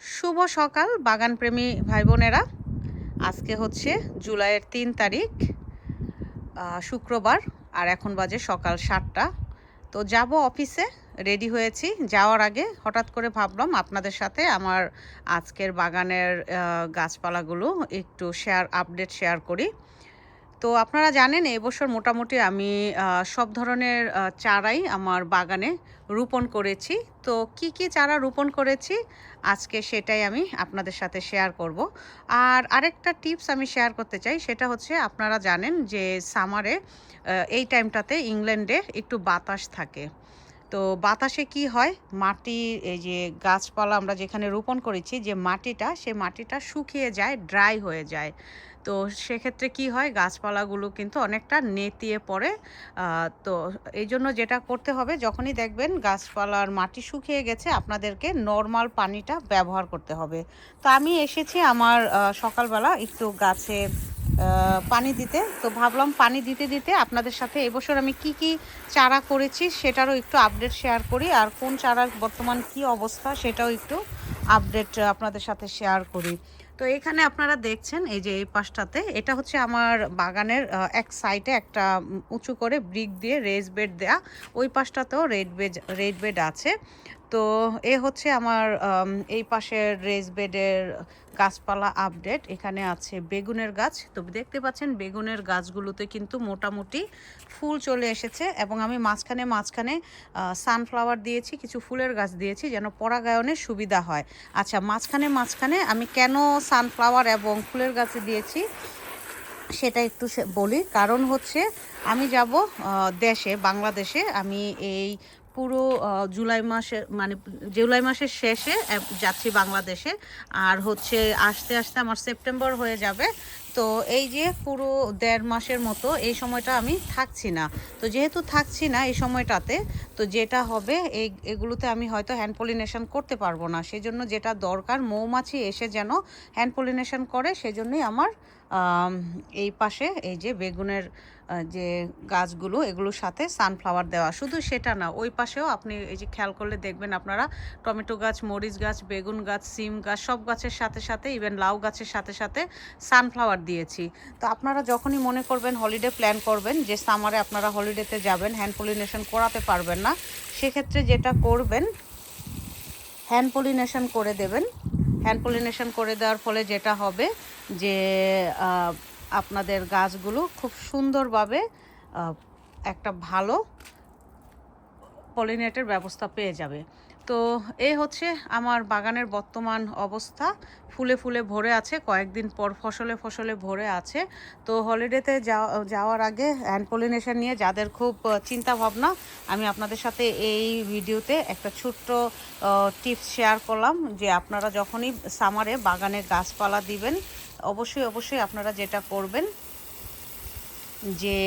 শুভ সকাল বাগানপ্রেমী ভাই বোনেরা। আজকে হচ্ছে জুলাইয়ের ৩ তারিখ, শুক্রবার। আর এখন বাজে সকাল ৭টা। তো যাব অফিসে, রেডি হয়েছি। যাওয়ার আগে হঠাৎ করে ভাবলাম আপনাদের সাথে আমার আজকের বাগানের গাছপালাগুলো একটু আপডেট শেয়ার করি। তো আপনারা জানেন এবছর মোটামুটি আমি সব ধরনের চারাই আমার বাগানে রোপণ করেছি। তো কি কি চারা রোপণ করেছি আজকে সেটাই আমি আপনাদের সাথে শেয়ার করব। আর আরেকটা টিপস আমি শেয়ার করতে চাই, সেটা হচ্ছে আপনারা জানেন যে সামারে এই টাইমটাতে ইংল্যান্ডে একটু বাতাস থাকে। তো বাতাসে কি হয়, মাটি, এই যে গাছপালা আমরা যেখানে রোপণ করেছি যে মাটিটা, সে মাটিটা শুকিয়ে যায়, ড্রাই হয়ে যায়। তো সেক্ষেত্রে কি হয়, গাছপালাগুলো কিন্তু অনেকটা নেতিয়ে পড়ে। তো এই জন্য যেটা করতে হবে, যখনই দেখবেন গাছপালার মাটি শুকিয়ে গেছে আপনাদেরকে নর্মাল পানিটা ব্যবহার করতে হবে। তো আমি এসেছি আমার সকালবেলা একটু গাছে পানি দিতে। তো ভাবলাম পানি দিতে দিতে আপনাদের সাথে এবছর আমি কি কি চারা করেছি সেটারও একটু আপডেট শেয়ার করি, আর কোন চারার বর্তমান কি অবস্থা সেটাও একটু আপডেট আপনাদের সাথে শেয়ার করি। তো এখানে আপনারা দেখছেন এই যে এই পাশটাতে, এটা হচ্ছে আমার বাগানের এক সাইডে একটা উঁচু করে ব্রিক দিয়ে রেজ বেড দেয়া, ওই পাশটাতেও রেড বেড আছে। তো এ হচ্ছে আমার এই পাশের রেজ বেডের গাছপালা আপডেট। এখানে আছে বেগুনের গাছ। তো দেখতে পাচ্ছেন বেগুনের গাছগুলোতে কিন্তু মোটামুটি ফুল চলে এসেছে, এবং আমি মাঝখানে মাঝখানে সানফ্লাওয়ার দিয়েছি, কিছু ফুলের গাছ দিয়েছি যেন পরাগায়নের সুবিধা হয়। আচ্ছা, মাঝখানে মাঝখানে আমি কেন সানফ্লাওয়ার এবং ফুলের গাছ দিয়েছি সেটা একটু বলি। কারণ হচ্ছে আমি যাব দেশে, বাংলাদেশে। আমি এই পুরো জুলাই মাসে, মানে জুলাই মাসের শেষে যাচ্ছি বাংলাদেশে। আর হচ্ছে আস্তে আস্তে আমার সেপ্টেম্বর হয়ে যাবে। তো এই যে পুরো ১.৫ মাসের মতো এই সময়টা আমি থাকছি না। তো যেহেতু থাকছি না এই সময়টাতে, তো যেটা হবে এগুলোতে আমি হয়তো হ্যান্ড পলিনেশন করতে পারবো না। সেজন্য যেটা দরকার, মৌমাছি এসে যেন হ্যান্ড পলিনেশন করে, সেজন্যই আমার এই পাশে এই যে বেগুনের যে গাছগুলো, এগুলোর সাথে সানফ্লাওয়ার দেওয়া। শুধু সেটা না, ওই পাশেও আপনি এই যে খেয়াল করলে দেখবেন আপনারা, টমেটো গাছ, মরিচ গাছ, বেগুন গাছ, সিম গাছ, সব গাছের সাথে সাথে ইভেন লাউ গাছের সাথে সাথে সানফ্লাওয়ার দিয়েছি। তো আপনারা যখনই মনে করবেন হলিডে প্ল্যান করবেন যে সামারে আপনারা হলিডেতে যাবেন, হ্যান্ড পলিনেশন করাতে পারবেন না, সেক্ষেত্রে যেটা করবেন, হ্যান্ড পলিনেশন করে দেবেন। হ্যান্ড পলিনেশন করে দেওয়ার ফলে যেটা হবে যে আপনাদের গাছগুলো খুব সুন্দরভাবে একটা ভালো পলিনেটের ব্যবস্থা পেয়ে যাবে। তো এই হচ্ছে আমার বাগানের বর্তমান অবস্থা। ফুলে ফুলে ভরে আছে, কয়েকদিন পর ফসলে ফসলে ভরে আছে। তো হলিডেতে যাওয়ার আগে হ্যান্ড পলিনেশন নিয়ে যাদের খুব চিন্তা ভাবনা, আমি আপনাদের সাথে এই ভিডিওতে একটা ছোট্ট টিপস শেয়ার করলাম যে আপনারা যখনই সামারে বাগানে গাছপালা দিবেন, অবশ্যই অবশ্যই আপনারা যেটা করবেন যে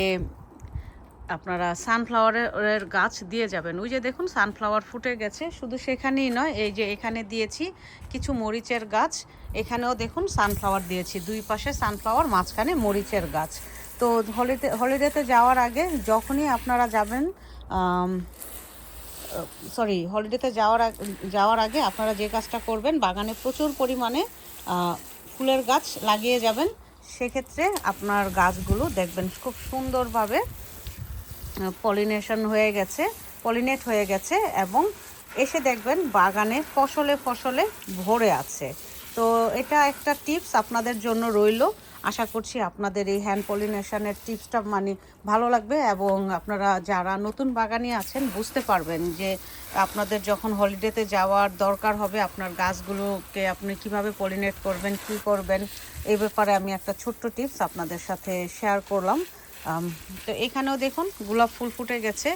আপনারা সানফ্লাওয়ারের গাছ দিয়ে যাবেন। ওই যে দেখুন সানফ্লাওয়ার ফুটে গেছে। শুধু সেখানেই নয়, এই যে এখানে দিয়েছি কিছু মরিচের গাছ, এখানেও দেখুন সানফ্লাওয়ার দিয়েছি, দুই পাশে সানফ্লাওয়ার, মাঝখানে মরিচের গাছ। তো হলিডেতে যাওয়ার আগে যখনই আপনারা যাবেন, হলিডেতে যাওয়ার আগে আপনারা যে কাজটা করবেন, বাগানে প্রচুর পরিমাণে ফুলের গাছ লাগিয়ে যাবেন। সেক্ষেত্রে আপনার গাছগুলো দেখবেন খুব সুন্দরভাবে পলিনেট হয়ে গেছে, এবং এসে দেখবেন বাগানে ফসলে ফসলে ভরে আছে। তো এটা একটা টিপস আপনাদের জন্য রইল। আশা করছি আপনাদের এই হ্যান্ড পলিনেশনের টিপসটা মানে ভালো লাগবে, এবং আপনারা যারা নতুন বাগানি আছেন বুঝতে পারবেন যে আপনাদের যখন হলিডেতে যাওয়ার দরকার হবে, আপনার গাছগুলোকে আপনি কিভাবে পলিনেট করবেন, কি করবেন, এই ব্যাপারে আমি একটা ছোট্ট টিপস আপনাদের সাথে শেয়ার করলাম। তো এখানেও দেখুন গোলাপ ফুল ফুটে গেছে।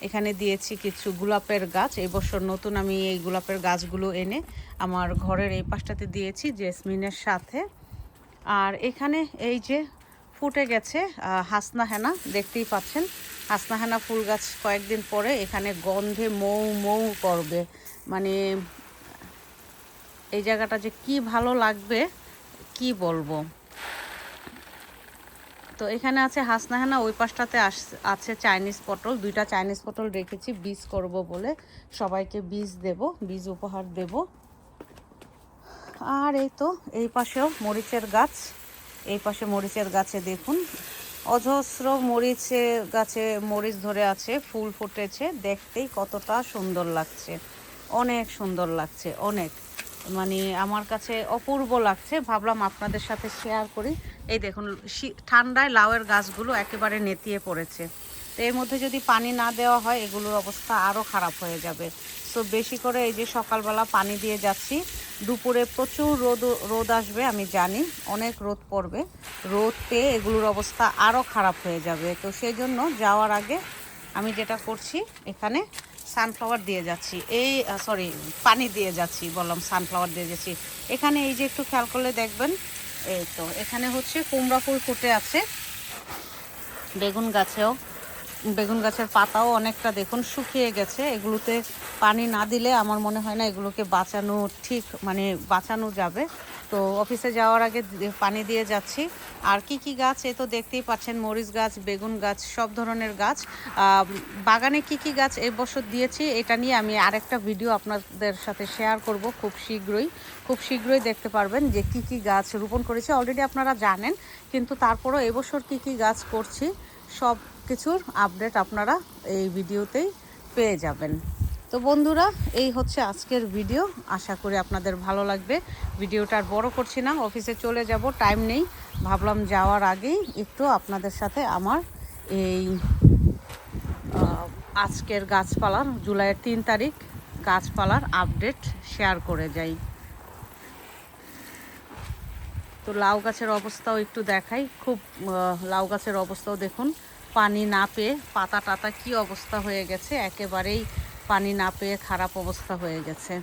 এখানে দিয়েছি কিছু গোলাপের গাছ, এই বছর নতুন আমি এই গোলাপের গাছগুলো এনে আমার ঘরের এই পাশটাতে দিয়েছি জেসমিনের সাথে। আর এখানে এই যে ফুটে গেছে হাসনা হেনা, দেখতেই পাচ্ছেন হাসনা হেনা ফুল গাছ কয়েকদিন পরে এখানে গন্ধে মৌ মৌ করবে। মানে এই জায়গাটা যে কি ভালো লাগবে কি বলবো। তো এখানে আছে হাসনাহানা, ওই পাশটাতে আছে চাইনিজ পটল, দুইটা চাইনিজ পটল রেখেছি বীজ করব বলে, সবাইকে বীজ উপহার দেব। আর এই তো এই পাশেও মরিচের গাছ, এই পাশে মরিচের গাছে দেখুন অজস্র মরিচের গাছে মরিচ ধরে আছে, ফুল ফুটেছে, দেখতেই কতটা সুন্দর লাগছে, অনেক সুন্দর লাগছে, অনেক মানে আমার কাছে অপূর্ব লাগছে। ভাবলাম আপনাদের সাথে শেয়ার করি। এই দেখুন ঠান্ডায় লাউয়ের গাছগুলো একেবারে নেতিয়ে পড়েছে। তো এর মধ্যে যদি পানি না দেওয়া হয় এগুলোর অবস্থা আরও খারাপ হয়ে যাবে। সো বেশি করে এই যে সকালবেলা পানি দিয়ে যাচ্ছি। দুপুরে প্রচুর রোদ আসবে, আমি জানি অনেক রোদ পড়বে, রোদ পেয়ে এগুলোর অবস্থা আরও খারাপ হয়ে যাবে। তো সেই জন্য যাওয়ার আগে আমি যেটা করছি, এখানে সানফ্লাওয়ার দিয়ে যাচ্ছি, এই সরি পানি দিয়ে যাচ্ছি, বললাম সানফ্লাওয়ার দিয়ে যাচ্ছি। এখানে এই যে একটু খেয়াল করলে দেখবেন, এই তো এখানে হচ্ছে কুমড়া ফুল ফুটে আছে, বেগুন গাছের পাতাও অনেকটা দেখুন শুকিয়ে গেছে। এগুলোতে পানি না দিলে আমার মনে হয় না এগুলোকে বাঁচানো ঠিক, মানে বাঁচানো যাবে। তো অফিসে যাওয়ার আগে পানি দিয়ে যাচ্ছি। আর কি কি গাছ, এই তো দেখতেই পাচ্ছেন, মরিচ গাছ, বেগুন গাছ, সব ধরনের গাছ। বাগানে কি কি গাছ এই বছর দিয়েছি এটা নিয়ে আমি আরেকটা ভিডিও আপনাদের সাথে শেয়ার করব খুব শীঘ্রই দেখতে পারবেন যে কি কি গাছ রোপণ করেছি। অলরেডি আপনারা জানেন, কিন্তু তারপরও এবছর কি কি গাছ করছি সব কিছুর আপডেট আপনারা এই ভিডিওতেই পেয়ে যাবেন। তো বন্ধুরা, এই হচ্ছে আজকের ভিডিও, আশা করি আপনাদের ভালো লাগবে। ভিডিওটা আর বড় করছি না, অফিসে চলে যাব, টাইম নেই। ভাবলাম যাওয়ার আগেই একটু আপনাদের সাথে আমার এই আজকের গাছপালার, জুলাইয়ের 3 তারিখ গাছপালার আপডেট শেয়ার করে যাই। তো লাউ গাছের অবস্থাও একটু দেখাই, খুব লাউ গাছের অবস্থাও দেখুন, পানি না পেয়ে পাতা টাতা কি অবস্থা হয়ে গেছে, একেবারেই পানি না পেয়ে খারাপ অবস্থা হয়ে গেছে।